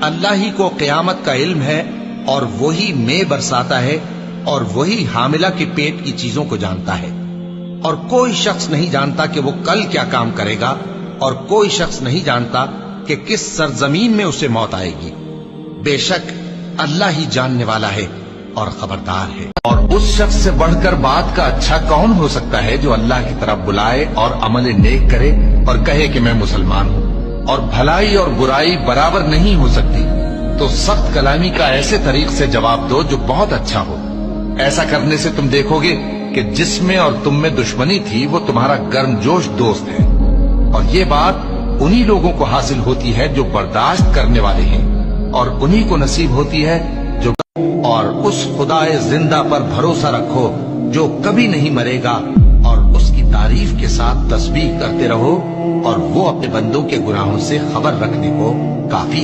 अल्लाह ही को क़यामत का इल्म है और वही में बरसाता है और वही हामिला के पेट की चीजों को जानता है। और कोई शख्स नहीं जानता कि वो कल क्या काम करेगा, और कोई शख्स नहीं जानता कि किस सरजमीन में उसे मौत आएगी। बेशक अल्लाह ही जानने वाला है और खबरदार है। और उस शख्स से बढ़कर बात का अच्छा कौन हो सकता है जो अल्लाह की तरफ बुलाए और अमल नेक करे और कहे कि मैं मुसलमान हूँ। और भलाई और बुराई बराबर नहीं हो सकती, तो सख्त कलामी का ऐसे तरीक से जवाब दो जो बहुत अच्छा हो। ऐसा करने से तुम देखोगे कि जिसमें और तुम में दुश्मनी थी वो तुम्हारा गर्मजोश दोस्त है। और ये बात उन्हीं लोगों को हासिल होती है जो बर्दाश्त करने वाले हैं, और उन्हीं को नसीब होती है जो। और उस खुदाए जिंदा पर भरोसा रखो जो कभी नहीं मरेगा, और उसकी तारीफ के साथ तस्बीह करते रहो, और वो अपने बंदों के गुनाहों से खबर रखने को काफी